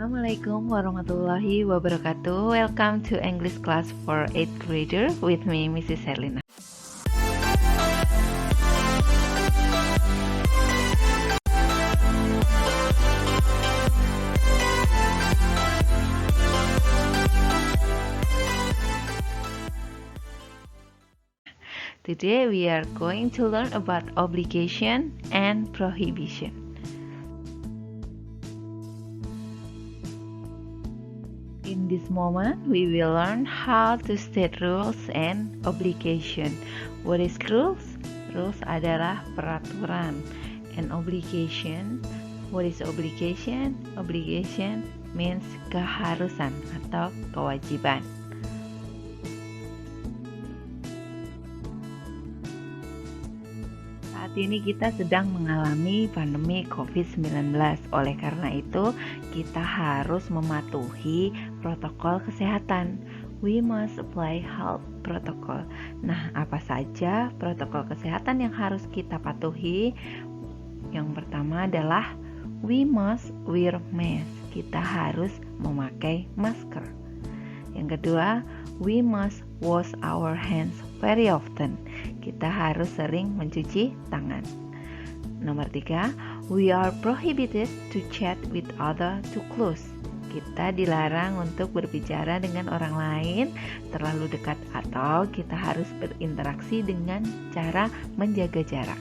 Assalamualaikum warahmatullahi wabarakatuh. Welcome to English class for 8th grader with me, Mrs. Herlina. Today we are going to learn about obligation and prohibition. In this moment, we will learn how to state rules and obligation. What is rules? Rules adalah peraturan. And obligation, what is obligation? Obligation means keharusan atau kewajiban. Saat ini kita sedang mengalami pandemi COVID-19. Oleh karena itu, kita harus mematuhi protokol kesehatan. We must apply health protocol. Nah, apa saja protokol kesehatan yang harus kita patuhi? Yang pertama adalah we must wear mask. Kita harus memakai masker. Yang kedua, we must wash our hands very often. Kita harus sering mencuci tangan. Nomor 3, we are prohibited to chat with other too close. Kita dilarang untuk berbicara dengan orang lain terlalu dekat atau kita harus berinteraksi dengan cara menjaga jarak.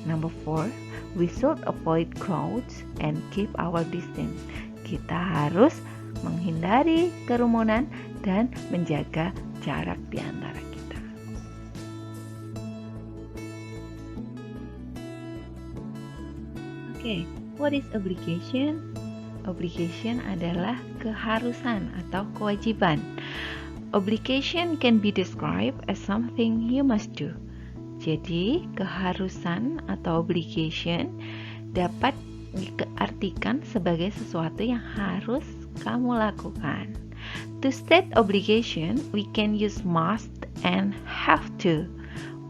Number 4, we should avoid crowds and keep our distance. Kita harus menghindari kerumunan dan menjaga jarak di antara kita. Oke, what is obligation? Obligation adalah keharusan atau kewajiban. Obligation can be described as something you must do. Jadi, keharusan atau obligation dapat diartikan sebagai sesuatu yang harus kamu lakukan. To state obligation, we can use must and have to.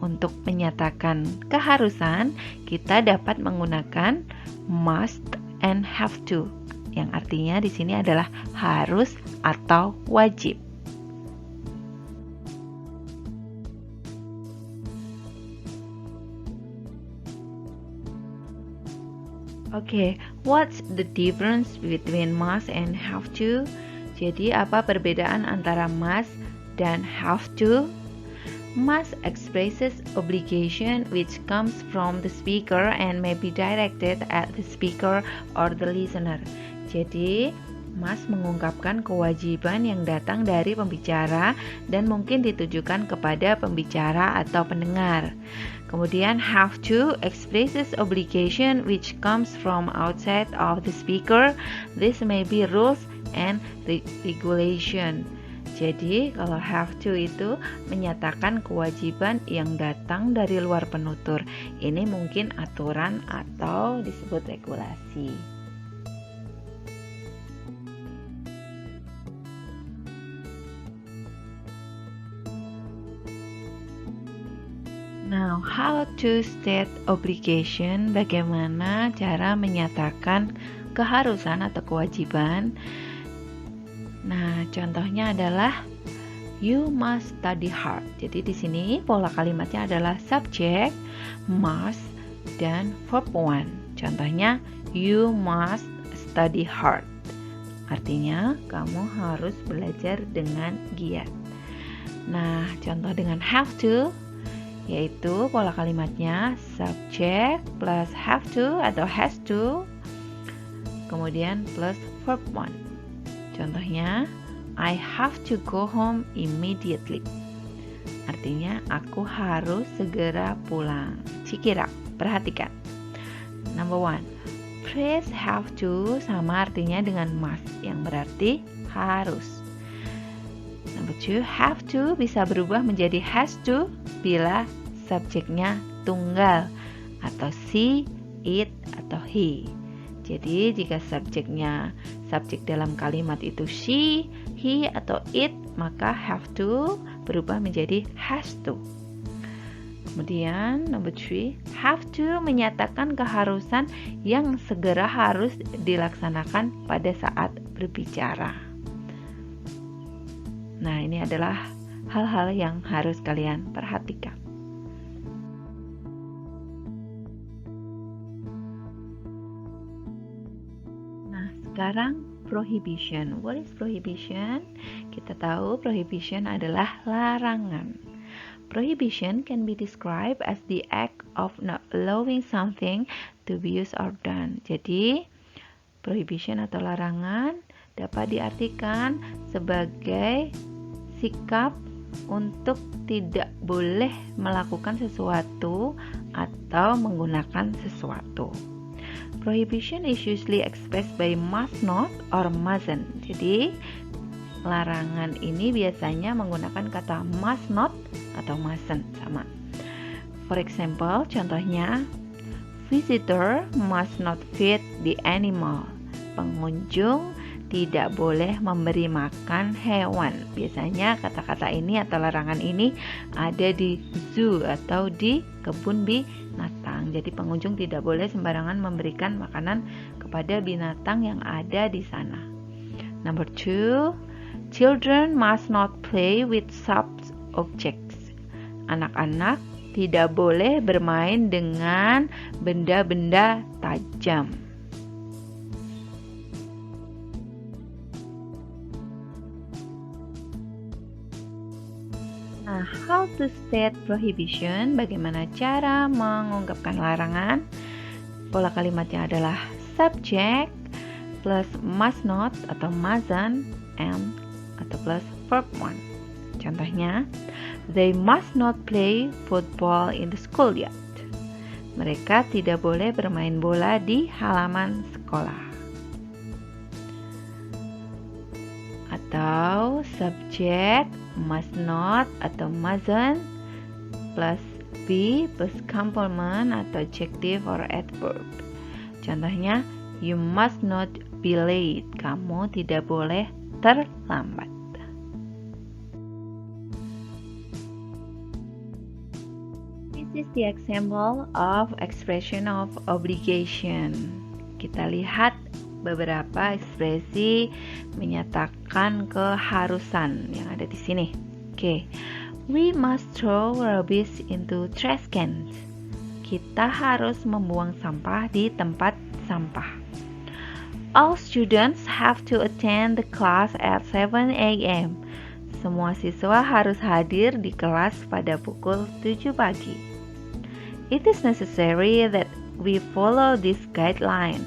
Untuk menyatakan keharusan, kita dapat menggunakan must and have to, yang artinya di sini adalah harus atau wajib. Oke, what's the difference between must and have to? Jadi apa perbedaan antara must dan have to? Must expresses obligation which comes from the speaker and may be directed at the speaker or the listener. Jadi, must mengungkapkan kewajiban yang datang dari pembicara dan mungkin ditujukan kepada pembicara atau pendengar. Kemudian have to expresses obligation which comes from outside of the speaker. This may be rules and regulation. Jadi kalau have to itu menyatakan kewajiban yang datang dari luar penutur. Ini mungkin aturan atau disebut regulasi. Now, how to state obligation? Bagaimana cara menyatakan keharusan atau kewajiban? Nah, contohnya adalah you must study hard. Jadi di sini pola kalimatnya adalah subject, must, dan verb one. Contohnya you must study hard. Artinya kamu harus belajar dengan giat. Nah, contoh dengan have to yaitu pola kalimatnya subject plus have to atau has to, kemudian plus verb one. Contohnya, I have to go home immediately. Artinya, aku harus segera pulang. Check it out. Perhatikan. Number 1, phrase have to sama artinya dengan must, yang berarti harus. Number 2, have to bisa berubah menjadi has to bila subjeknya tunggal atau she, it, atau he. Jadi jika subjek dalam kalimat itu she, he, atau it, maka have to berubah menjadi has to. Kemudian number 3, have to menyatakan keharusan yang segera harus dilaksanakan pada saat berbicara. Nah, ini adalah hal-hal yang harus kalian perhatikan. Nah, sekarang prohibition. What is prohibition? Kita tahu prohibition adalah larangan. Prohibition can be described as the act of not allowing something to be used or done. Jadi, prohibition atau larangan dapat diartikan sebagai sikap untuk tidak boleh melakukan sesuatu atau menggunakan sesuatu. Prohibition is usually expressed by must not or mustn't. Jadi, larangan ini biasanya menggunakan kata must not atau mustn't sama. For example, contohnya, visitor must not feed the animal. Pengunjung tidak boleh memberi makan hewan. Biasanya kata-kata ini atau larangan ini ada di zoo atau di kebun binatang. Jadi pengunjung tidak boleh sembarangan memberikan makanan kepada binatang yang ada di sana. Number 2, children must not play with sharp objects. Anak-anak tidak boleh bermain dengan benda-benda tajam. Nah, how to state prohibition? Bagaimana cara mengungkapkan larangan? Pola kalimatnya adalah subject plus must not atau mustn't and atau plus verb 1. Contohnya, they must not play football in the schoolyard. Mereka tidak boleh bermain bola di halaman sekolah. Atau subject must not atau mustn't plus be plus complement atau adjective or adverb. Contohnya, you must not be late. Kamu tidak boleh terlambat. This is the example of expression of obligation. Kita lihat beberapa ekspresi menyatakan keharusan yang ada di sini. Oke. We must throw rubbish into trash cans. Kita harus membuang sampah di tempat sampah. All students have to attend the class at 7 a.m. Semua siswa harus hadir di kelas pada pukul 7 pagi. It is necessary that we follow this guideline.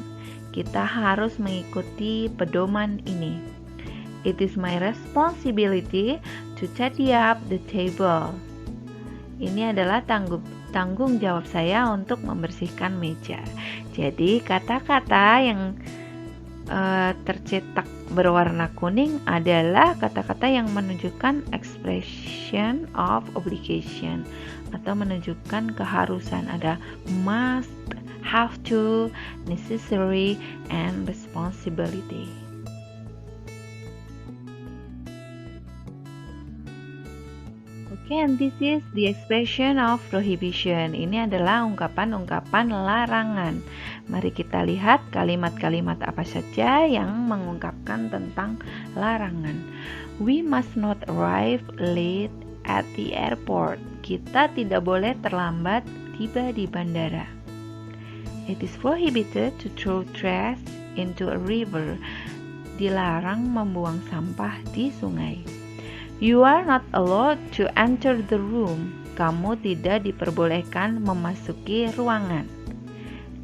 Kita harus mengikuti pedoman ini. It is my responsibility to tidy up the table. Ini adalah tanggung jawab saya untuk membersihkan meja. Jadi kata-kata yang tercetak berwarna kuning adalah kata-kata yang menunjukkan expression of obligation atau menunjukkan keharusan. Ada must, have to, necessary, and responsibility. Okay, and this is the expression of prohibition. Ini adalah ungkapan-ungkapan larangan. Mari kita lihat kalimat-kalimat apa saja yang mengungkapkan tentang larangan. We must not arrive late at the airport. Kita tidak boleh terlambat tiba di bandara. It is prohibited to throw trash into a river. Dilarang membuang sampah di sungai. You are not allowed to enter the room. Kamu tidak diperbolehkan memasuki ruangan.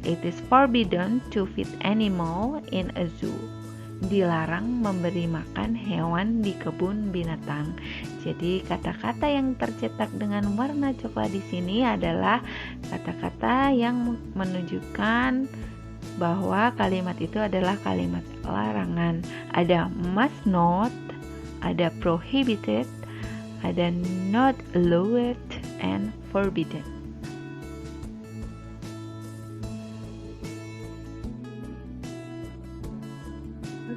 It is forbidden to feed animal in a zoo. Dilarang memberi makan hewan di kebun binatang. Jadi kata-kata yang tercetak dengan warna coklat di sini adalah kata-kata yang menunjukkan bahwa kalimat itu adalah kalimat larangan. Ada must not, ada prohibited, ada not allowed, and forbidden.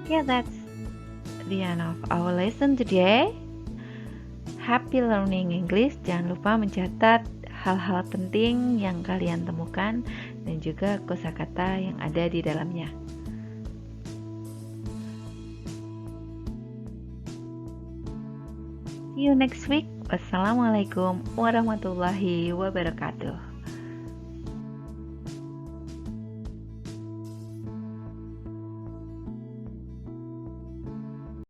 Okay, that's the end of our lesson today. Happy learning English. Jangan lupa mencatat hal-hal penting yang kalian temukan dan juga kosakata yang ada di dalamnya. See you next week. Wassalamualaikum warahmatullahi wabarakatuh.